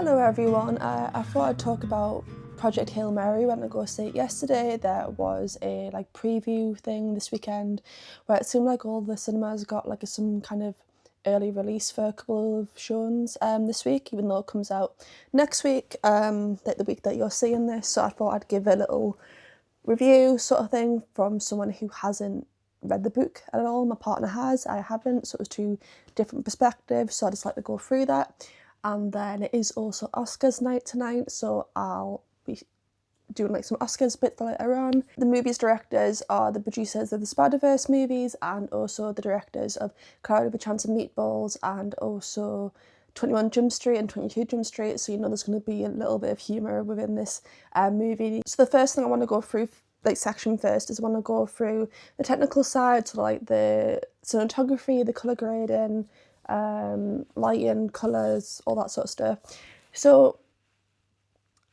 Hello everyone, I thought I'd talk about Project Hail Mary. Went to go see it yesterday. There was a preview thing this weekend where it seemed like all the cinemas got some kind of early release for a couple of showings this week, even though it comes out next week, like the week that you're seeing this. So I thought I'd give a little review sort of thing from someone who hasn't read the book at all. My partner has, I haven't, so it was two different perspectives, so I just like to go through that. And then it is also Oscars night tonight, so I'll be doing some Oscars bits later on. The movie's directors are the producers of the Spider-Verse movies and also the directors of Cloudy with a Chance of Meatballs and also 21 Jump Street and 22 Jump Street, so you know there's going to be a little bit of humour within this movie. So the first thing I want to go through, section first, is I want to go through the technical side, so the cinematography, the colour grading, lighting, colours, all that sort of stuff. So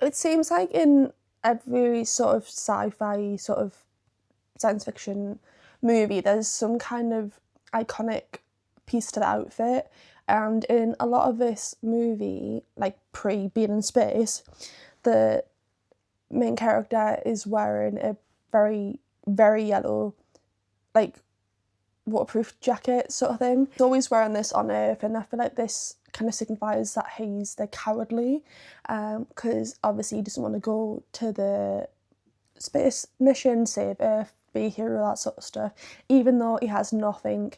it seems like in every sort of sci-fi, sort of science fiction movie, there's some kind of iconic piece to the outfit, and in a lot of this movie, pre being in space, the main character is wearing a very, very yellow, waterproof jacket sort of thing. He's always wearing this on Earth, and I feel like this kind of signifies that he's cowardly, because obviously he doesn't want to go to the space mission, save Earth, be a hero, that sort of stuff, even though he has nothing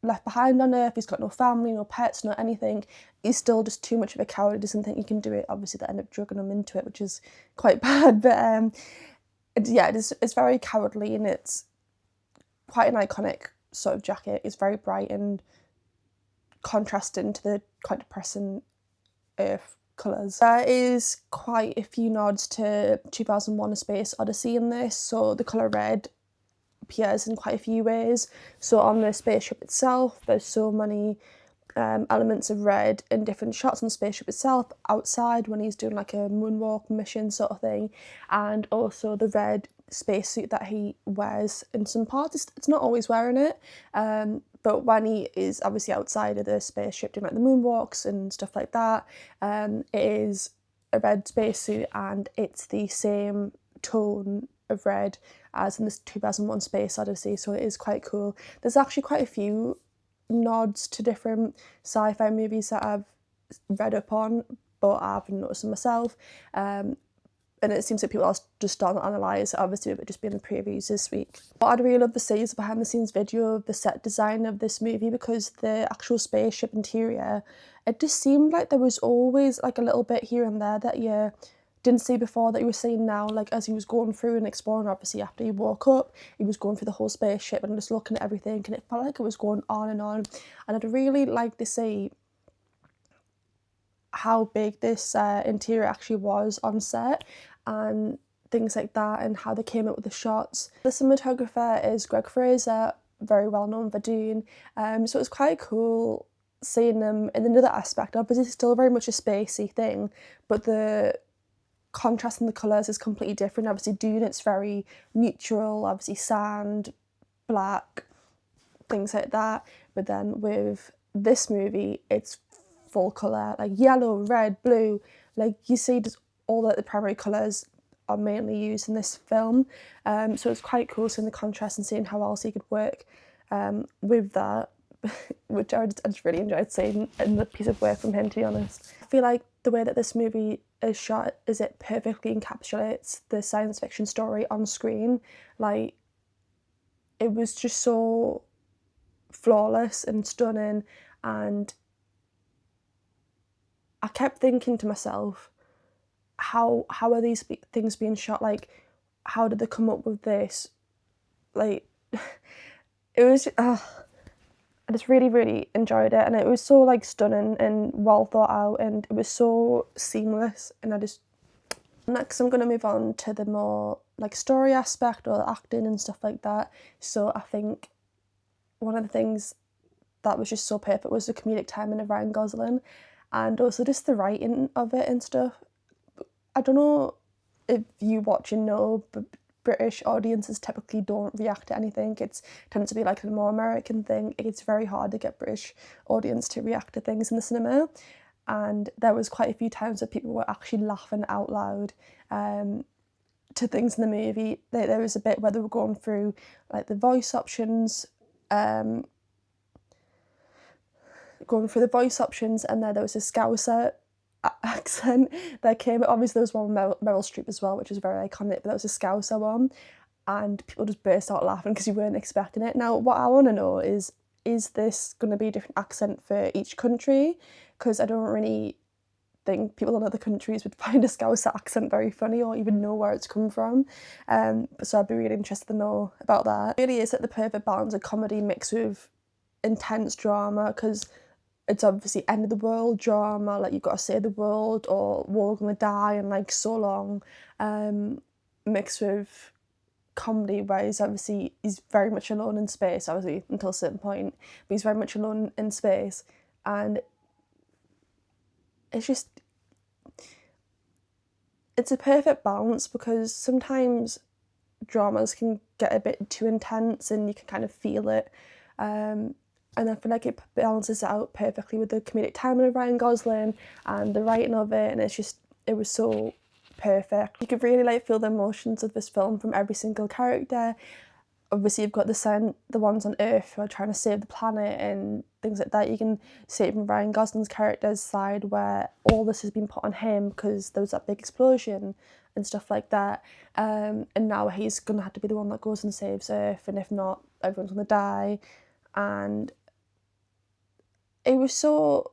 left behind on Earth. He's got no family, no pets, no anything. He's still just too much of a coward. He doesn't think he can do it. Obviously they end up drugging him into it, which is quite bad, but yeah, it's very cowardly, and it's quite an iconic sort of jacket. It's very bright and contrasting to the quite depressing Earth colours. There is quite a few nods to 2001: A Space Odyssey in this, so the colour red appears in quite a few ways. So on the spaceship itself, there's so many elements of red in different shots on the spaceship itself, outside when he's doing a moonwalk mission sort of thing, and also the red spacesuit that he wears in some parts. It's not always wearing it, but when he is obviously outside of the spaceship doing the moonwalks and stuff like that, it is a red spacesuit, and it's the same tone of red as in this 2001: Space Odyssey, so it is quite cool. There's actually quite a few nods to different sci-fi movies that I've read up on, but I haven't noticed them myself, and it seems that people are just starting to analyse it, obviously, but just being the previews this week. What I'd really love to see is a behind the scenes video of the set design of this movie, because the actual spaceship interior, it just seemed like there was always a little bit here and there that you didn't see before that you were seeing now, as he was going through and exploring. Obviously after he woke up, he was going through the whole spaceship and just looking at everything, and it felt like it was going on, and I'd really like to see how big this interior actually was on set and things like that, and how they came up with the shots. The cinematographer is Greg Fraser, very well known for Dune, so it was quite cool seeing them in another aspect. Obviously it's still very much a spacey thing, but the contrast in the colours is completely different. Obviously Dune, it's very neutral, obviously sand, black, things like that, but then with this movie it's full colour, yellow, red, blue, you see just all the primary colours are mainly used in this film, so it's quite cool seeing the contrast and seeing how else he could work with that, which I just really enjoyed seeing in the piece of work from him, to be honest. I feel like the way that this movie is shot is it perfectly encapsulates the science fiction story on screen. It was just so flawless and stunning, and I kept thinking to myself, how are these things being shot? How did they come up with this? It was I just really, really enjoyed it, and it was so stunning and well thought out, and it was so seamless, and next I'm going to move on to the more story aspect or the acting and stuff like that. So I think one of the things that was just so perfect was the comedic timing of Ryan Gosling, and also just the writing of it and stuff. I don't know if you watch and know, but British audiences typically don't react to anything. It tends to be like a more American thing. It's very hard to get British audience to react to things in the cinema. And there was quite a few times that people were actually laughing out loud to things in the movie. There was a bit where they were going through like the voice options, and there was a Scouser accent that came. Obviously there was one with Meryl Streep as well, which was very iconic, but there was a Scouser one, and people just burst out laughing because you weren't expecting it. Now what I want to know is this going to be a different accent for each country? Because I don't really think people in other countries would find a Scouser accent very funny or even know where it's come from. So I'd be really interested to know about that. It really is like the perfect balance of comedy mixed with intense drama, because it's obviously end of the world drama, like you've got to save the world or we're all gonna die in like so long, mixed with comedy where he's very much alone in space, obviously until a certain point, but he's very much alone in space, and it's a perfect balance, because sometimes dramas can get a bit too intense and you can kind of feel it, and I feel like it balances it out perfectly with the comedic timing of Ryan Gosling and the writing of it, and it was so perfect. You could really like feel the emotions of this film from every single character. Obviously you've got the ones on Earth who are trying to save the planet and things like that. You can see it from Ryan Gosling's character's side, where all this has been put on him because there was that big explosion and stuff like that, and now he's gonna have to be the one that goes and saves Earth, and if not, everyone's gonna die. And it was so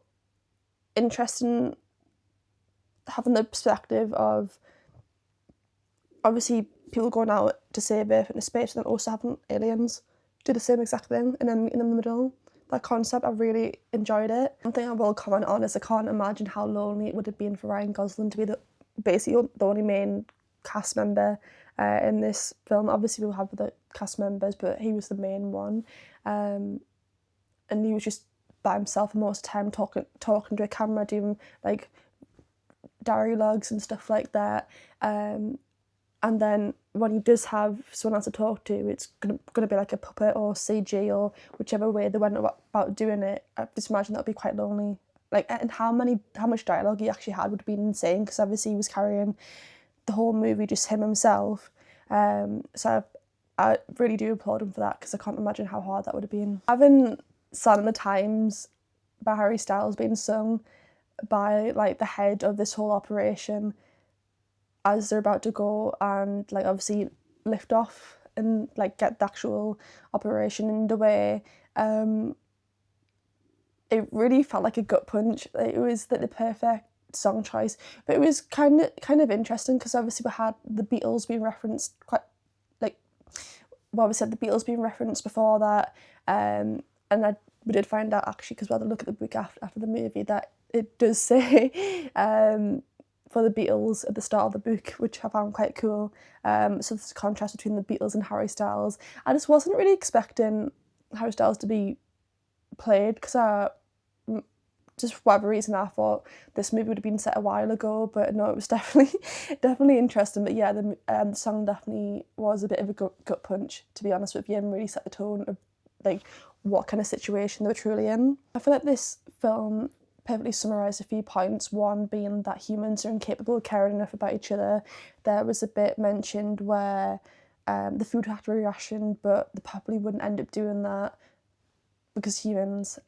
interesting having the perspective of obviously people going out to save Earth into space, and then also having aliens do the same exact thing and then meeting in the middle. That concept, I really enjoyed it. One thing I will comment on is I can't imagine how lonely it would have been for Ryan Gosling to be basically the only main cast member in this film. Obviously we'll have other cast members, but he was the main one, and he was just by himself most of the time, talking to a camera, doing like diary logs and stuff like that, and then when he does have someone else to talk to, it's gonna be like a puppet or CG or whichever way they went about doing it. I just imagine that'd be quite lonely. Like, and how much dialogue he actually had would have been insane, because obviously he was carrying the whole movie just himself. So I really do applaud him for that, because I can't imagine how hard that would have been. Having Sign of the Times by Harry Styles being sung by like the head of this whole operation as they're about to go and like obviously lift off and like get the actual operation underway, it really felt like a gut punch. It was like the perfect song choice, but it was kind of interesting, because obviously we had the Beatles being referenced the Beatles being referenced before that, and we did find out actually, because we had a look at the book after the movie, that it does say for the Beatles at the start of the book, which I found quite cool. So there's a contrast between the Beatles and Harry Styles. I just wasn't really expecting Harry Styles to be played, because just for whatever reason I thought this movie would have been set a while ago, but no, it was definitely interesting. But yeah, the song definitely was a bit of a gut punch, to be honest with you, and really set the tone of like what kind of situation they were truly in. I feel like this film perfectly summarised a few points. One being that humans are incapable of caring enough about each other. There was a bit mentioned where the food would have to be rationed, but they probably wouldn't end up doing that because humans,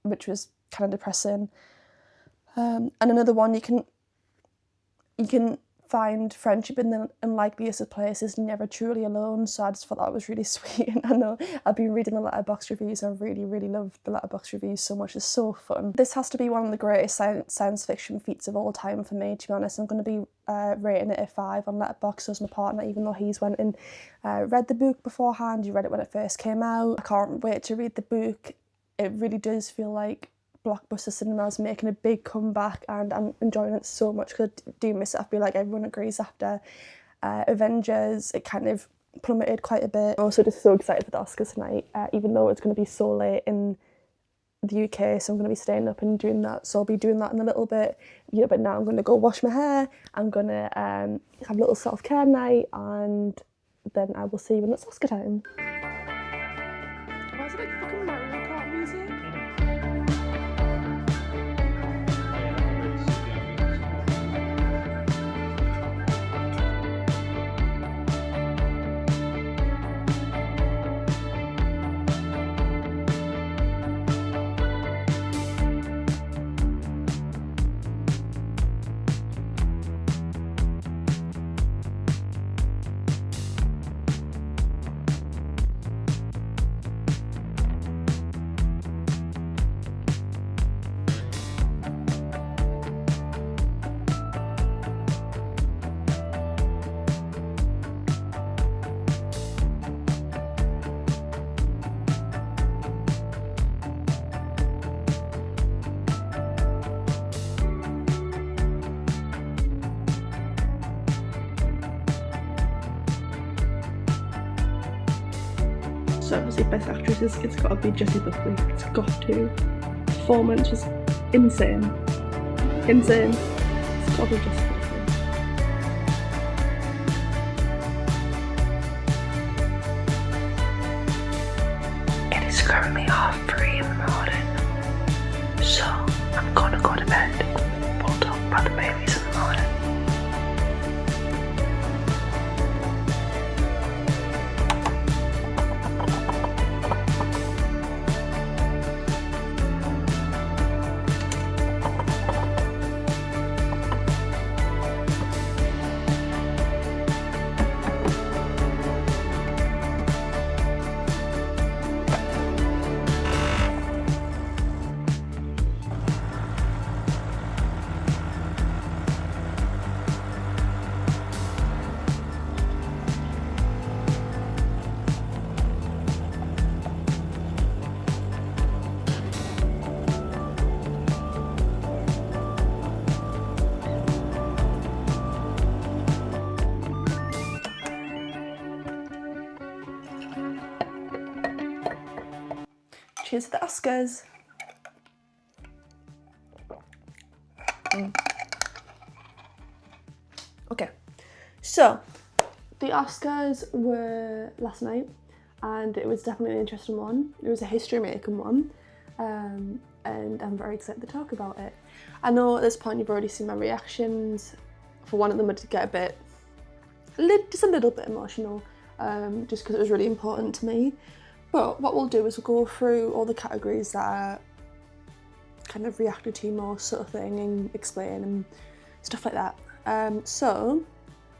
which was kind of depressing. And another one, you can find friendship in the unlikeliest of places, and you're never truly alone. So I just thought that was really sweet. And I know I've been reading the Letterboxd reviews, and I really love the Letterboxd reviews so much. It's so fun. This has to be one of the greatest science fiction feats of all time for me, to be honest. I'm going to be rating it a 5 on Letterboxd as my partner, even though he's went and read the book beforehand. He read it when it first came out. I can't wait to read the book. It really does feel like Blockbuster Cinemas making a big comeback, and I'm enjoying it so much, because I do miss it. I feel like everyone agrees after Avengers it kind of plummeted quite a bit. I'm also just so excited for the Oscars tonight, even though it's going to be so late in the UK, so I'm going to be staying up and doing that. So I'll be doing that in a little bit. Yeah, but now I'm going to go wash my hair. I'm going to have a little self-care night, and then I will see you when it's Oscar time. Why is it like fucking Mario Kart music? So obviously best actress it's got to be Jessie Buckley. It's got to. Performance was insane. Insane. It's got to be Jessie Buckley. It is currently 3:30 in the morning, so I'm gonna go to bed. We'll talk about the movies in the morning. Cheers to the Oscars. Okay, so the Oscars were last night, and it was definitely an interesting one. It was a history-making one, and I'm very excited to talk about it. I know at this point you've already seen my reactions. For one of them, I did get just a little bit emotional, just because it was really important to me. But what we'll do is we'll go through all the categories that are kind of reacted to most sort of thing, and explain and stuff like that. So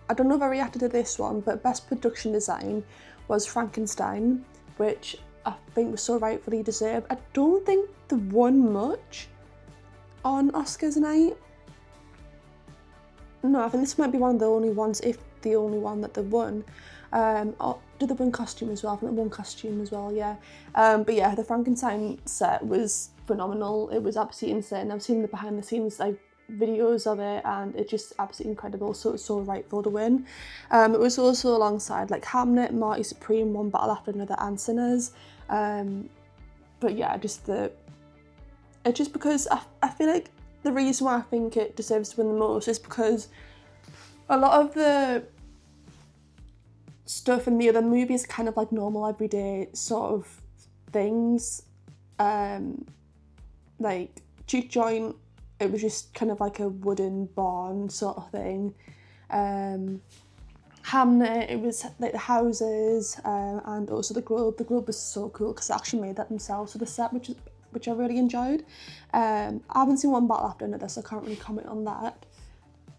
I don't know if I reacted to this one, but best production design was Frankenstein, which I think was so rightfully deserved. I don't think they won much on Oscars night. No, I think this might be one of the only ones, if the only one that they won. Or did they win costume as well? I think they won costume as well, yeah. But yeah, the Frankenstein set was phenomenal. It was absolutely insane. I've seen the behind the scenes like videos of it, and it's just absolutely incredible. So it's so rightful to win. It was also alongside like Hamnet, Marty Supreme, One Battle After Another, and Sinners. But yeah, it's just because I feel like the reason why I think it deserves to win the most is because a lot of the stuff in the other movies are kind of like normal everyday sort of things. Like Cheap Joint, it was just kind of like a wooden barn sort of thing. Hamnet, it was like the houses, and also the Globe. The Globe was so cool because they actually made that themselves for the set, which I really enjoyed. I haven't seen One Battle After Another, so I can't really comment on that.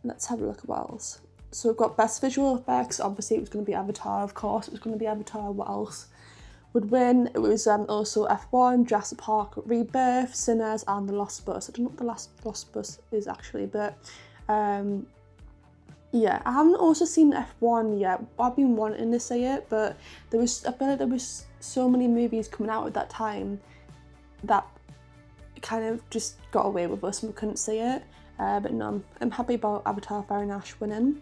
Let's have a look at what else. So we've got best visual effects. Obviously it was going to be Avatar, of course. It was going to be Avatar. What else would win? It was also F1, Jurassic Park Rebirth, Sinners, and The Lost Bus. I don't know what The Lost Bus is actually, but yeah, I haven't also seen F1 yet. I've been wanting to see it, but I feel like there was so many movies coming out at that time that kind of just got away with us and we couldn't see it. But no, I'm happy about Avatar Fire and Ash winning.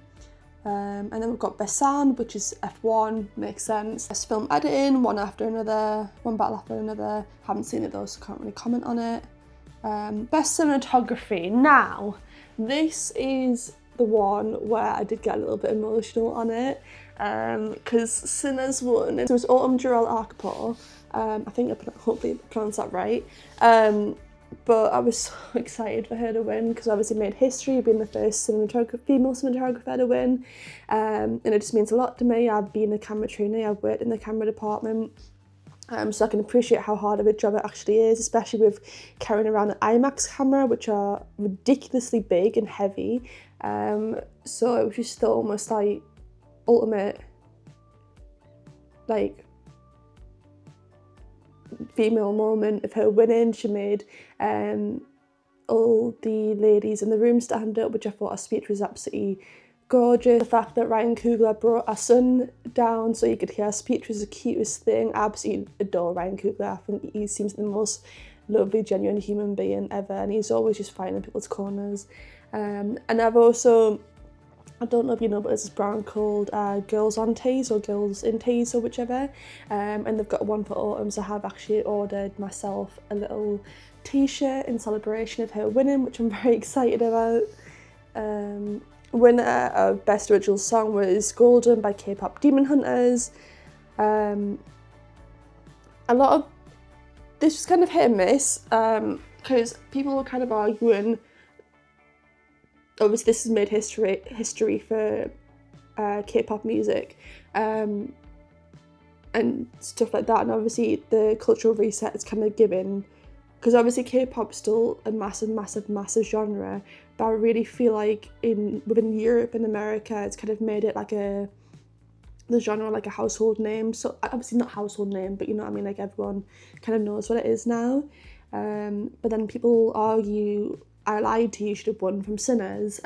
And then we've got best sound, which is F1, makes sense. Best film editing, one battle after another. Haven't seen it though, so can't really comment on it. Best cinematography. Now, this is the one where I did get a little bit emotional on it, because Sinners won. It was Autumn Jarrell Arkapour. I think I hopefully pronounced that right. But I was so excited for her to win because obviously made history, being the first female cinematographer to win. And it just means a lot to me. I've been a camera trainee, I've worked in the camera department. So I can appreciate how hard of a job it actually is, especially with carrying around an IMAX camera, which are ridiculously big and heavy. So it was just the almost like ultimate, like, female moment of her winning. She made all the ladies in the room stand up, which I thought her speech was absolutely gorgeous. The fact that Ryan Coogler brought her son down so you could hear her speech was the cutest thing. I absolutely adore Ryan Coogler. I think he seems the most lovely, genuine human being ever, and he's always just fighting in people's corners. And I've also, I don't know if you know, but there's this brand called Girls on Tees or Girls in Tees or whichever, and they've got one for autumn, so I have actually ordered myself a little t-shirt in celebration of her winning, which I'm very excited about. Winner of Best Original Song was Golden by K-pop Demon Hunters. A lot of this was kind of hit and miss, because people were kind of arguing. Obviously, this has made history for K-pop music, and stuff like that. And obviously, the cultural reset is kind of given, because obviously K-pop's still a massive genre. But I really feel like within Europe and America, it's kind of made it like the genre like a household name. So obviously not household name, but you know what I mean. Like everyone kind of knows what it is now. But then people argue, I lied to you, should have won from Sinners,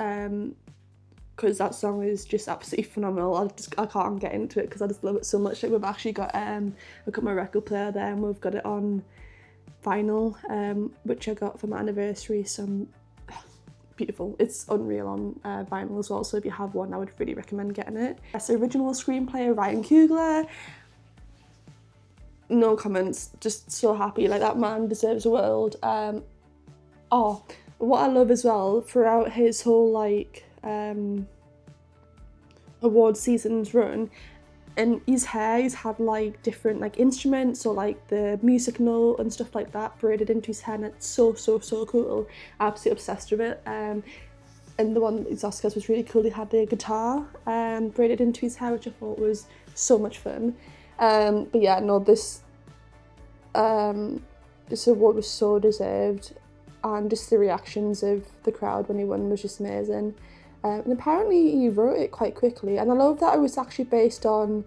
because that song is just absolutely phenomenal. I can't get into it because I just love it so much. Like we've actually got I've got my record player there and we've got it on vinyl, which I got for my anniversary. So beautiful. It's unreal on vinyl as well. So if you have one, I would really recommend getting it. Best original screenplay, Ryan Coogler. No comments. Just so happy. Like that man deserves a world. What I love as well, throughout his whole like award seasons run, in his hair he's had like different like instruments or like the music note and stuff like that braided into his hair, and it's so cool. Absolutely obsessed with it. And the one his Oscars was really cool. He had the guitar braided into his hair, which I thought was so much fun. But yeah, no, this award was so deserved. And just the reactions of the crowd when he won was just amazing. And apparently he wrote it quite quickly. And I love that it was actually based on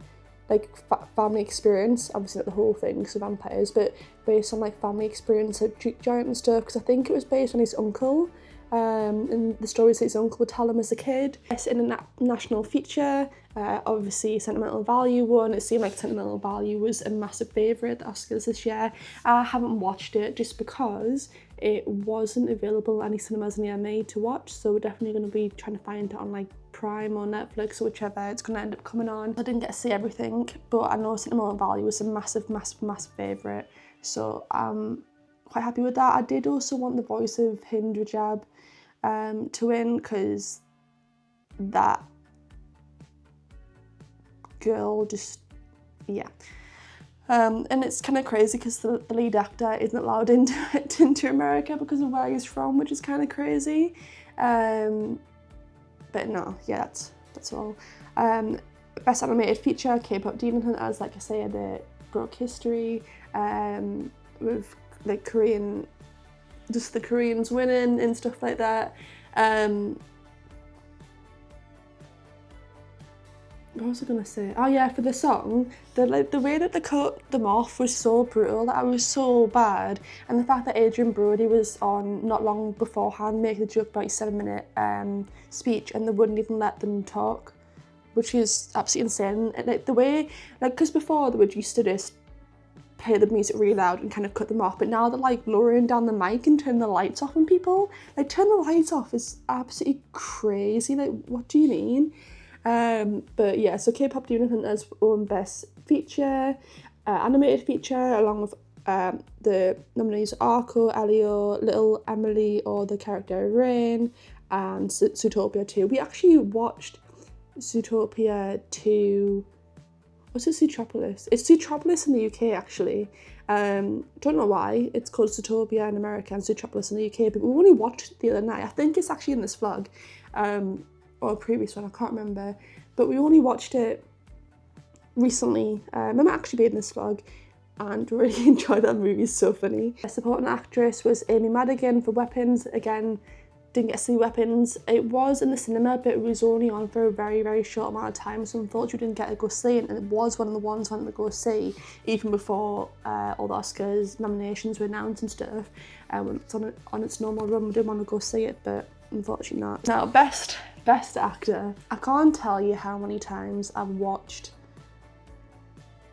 like family experience. Obviously not the whole thing because of vampires, but based on like family experience of Duke Giant and stuff. Because I think it was based on his uncle. And the stories that his uncle would tell him as a kid. Yes, in a national feature, obviously Sentimental Value won. It seemed like Sentimental Value was a massive favourite at the Oscars this year. I haven't watched it just because it wasn't available at any cinemas near me to watch, so we're definitely going to be trying to find it on like Prime or Netflix or whichever it's going to end up coming on. I didn't get to see everything, but I know Sentimental Value was a massive favourite, so I'm quite happy with that. I did also want the voice of Hind Rajab to win, because that girl just, yeah. And it's kind of crazy because the lead actor isn't allowed into America because of where he's from, which is kind of crazy. But no, yeah, that's all. Best animated feature, K-pop Demon Hunters. Like I say, they broke history with the Koreans winning and stuff like that. What was I gonna say? Oh yeah, for the song, the way that they cut them off was so brutal. That was so bad, and the fact that Adrian Brody was on not long beforehand making a joke about his 7-minute speech, and they wouldn't even let them talk, which is absolutely insane. And, like the way, like, because before they would used to just play the music really loud and kind of cut them off, but now they're like lowering down the mic and turning the lights off on people. Like, turn the lights off is absolutely crazy. Like, what do you mean? But yeah, so K-pop Demon Hunters won Best Feature, Animated Feature, along with the nominees Arco, Elio, Little Emily, or the character Rain, and Zootopia 2. We actually watched Zootopia 2. What's it, Zootropolis? It's Zootropolis in the UK, actually. Don't know why it's called Zootopia in America and Zootropolis in the UK, but we only watched it the other night. I think it's actually in this vlog, or a previous one, I can't remember. But we only watched it recently. It might actually be in this vlog, and really enjoyed that movie. It's so funny. A supporting actress was Amy Madigan for Weapons. Again, didn't get to see Weapons. It was in the cinema, but it was only on for a very, very short amount of time, so unfortunately didn't get to go see it, and it was one of the ones I wanted to go see, even before all the Oscars nominations were announced and stuff. It's on its normal run, we didn't want to go see it, but unfortunately not. Now, best actor. I can't tell you how many times I've watched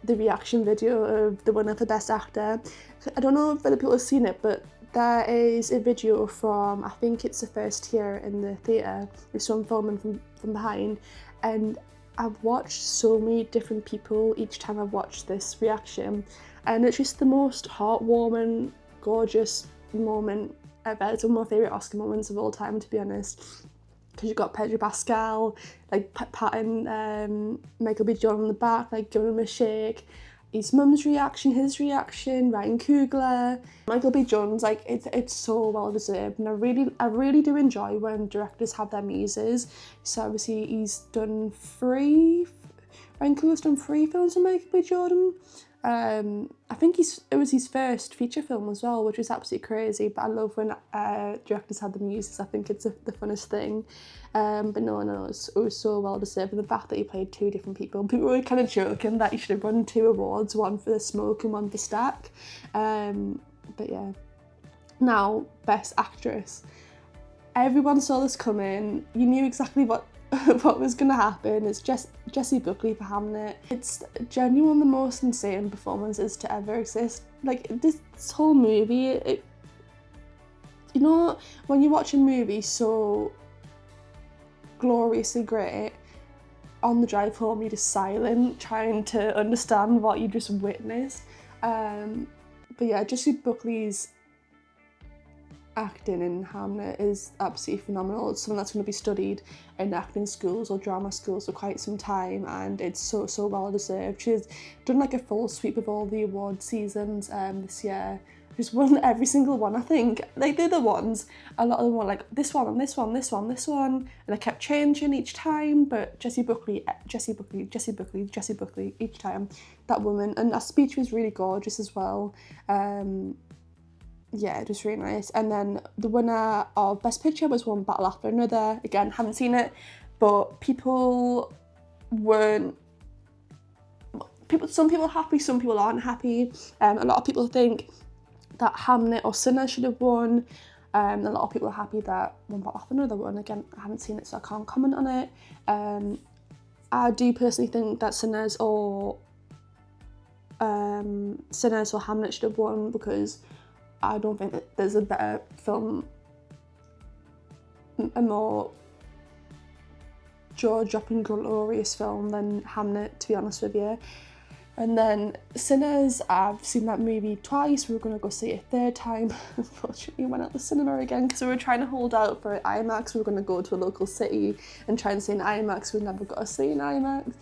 the reaction video of the winner for Best Actor. I don't know if other people have seen it, but there is a video from, I think it's the first year in the theatre, it's someone filming from behind, and I've watched so many different people each time I've watched this reaction, and it's just the most heartwarming, gorgeous moment ever. It's one of my favourite Oscar moments of all time, to be honest, because you've got Pedro Pascal, like patting Michael B. Jordan on the back, like giving him a shake. His mum's reaction, his reaction, Ryan Coogler, Michael B. Jones, like it's so well deserved, and I really do enjoy when directors have their muses. So obviously Ryan Coogler's done 3 films with Michael B. Jordan. I think it was his first feature film as well, which was absolutely crazy, but I love when directors have the muses. I think it's the funnest thing. But no, it was so well deserved, and the fact that he played 2 different people were kind of joking that he should have won 2 awards, one for The Smoke and one for Stack. But yeah. Now, Best Actress. Everyone saw this coming. You knew exactly what was going to happen. It's Jessie Buckley for Hamnet. It's genuinely the most insane performances to ever exist. Like, this whole movie, you know, when you watch a movie so gloriously great, on the drive home you're just silent, trying to understand what you just witnessed. But yeah, Jessie Buckley's acting in Hamnet is absolutely phenomenal. It's something that's going to be studied in acting schools or drama schools for quite some time, and it's so well deserved. She's done like a full sweep of all the award seasons this year. She's won every single one, I think. Like, they're the ones, a lot of them were like this one and this one, and they kept changing each time, but Jessie Buckley each time, that woman. And that speech was really gorgeous as well. Yeah, it was really nice. And then the winner of Best Picture was one Battle After Another. Again, haven't seen it, but some people are happy, some people aren't happy. A lot of people think that Hamnet or Sinners should have won. A lot of people are happy that one Battle After Another won. Again, I haven't seen it, so I can't comment on it. I do personally think that Sinners or Hamnet should have won, because I don't think that there's a better film, a more jaw-dropping, glorious film than Hamnet, to be honest with you. And then Sinners, I've seen that movie twice. We were going to go see it a 3rd time. Unfortunately, we went out the cinema again because we were trying to hold out for IMAX. We were going to go to a local city and try and see an IMAX. We never got to see an IMAX.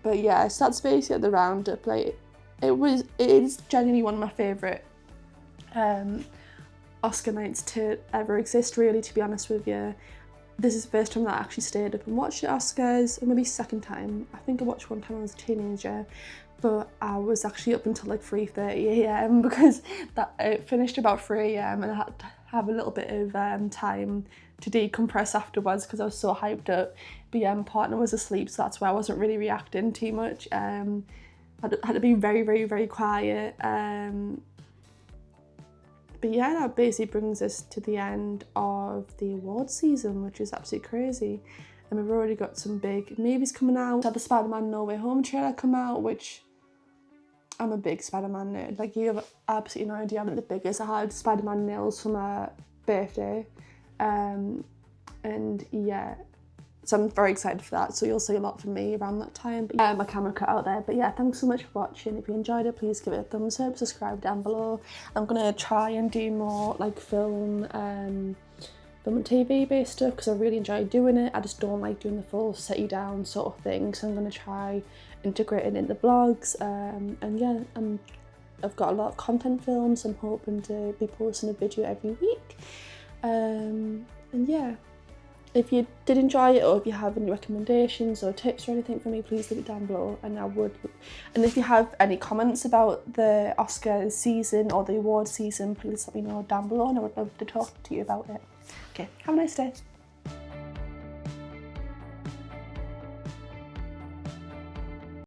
But yeah, so that's basically the roundup. Like, it is genuinely one of my favourite Oscar nights to ever exist, really, to be honest with you. This is the first time that I actually stayed up and watched the Oscars, or maybe second time. I think I watched one time when I was a teenager, but I was actually up until like 3:30 a.m. because it finished about 3 a.m. and I had to have a little bit of time to decompress afterwards because I was so hyped up. But yeah, my partner was asleep, so that's why I wasn't really reacting too much. I had to be very, very, very quiet. But yeah, that basically brings us to the end of the award season, which is absolutely crazy. And we've already got some big movies coming out. We had the Spider-Man No Way Home trailer come out, which I'm a big Spider-Man nerd. Like, you have absolutely no idea, I'm the biggest. I had Spider-Man nails for my birthday. And yeah, So I'm very excited for that. So you'll see a lot from me around that time. But yeah, my camera cut out there. But yeah, thanks so much for watching. If you enjoyed it, please give it a thumbs up, subscribe down below. I'm gonna try and do more like film and TV based stuff because I really enjoy doing it. I just don't like doing the full set you down sort of thing. So I'm gonna try integrating in the vlogs. And yeah, I've got a lot of content films. I'm hoping to be posting a video every week. And yeah. If you did enjoy it, or if you have any recommendations or tips or anything for me, please leave it down below. And if you have any comments about the Oscar season or the award season, please let me know down below, and I would love to talk to you about it. Okay, have a nice day.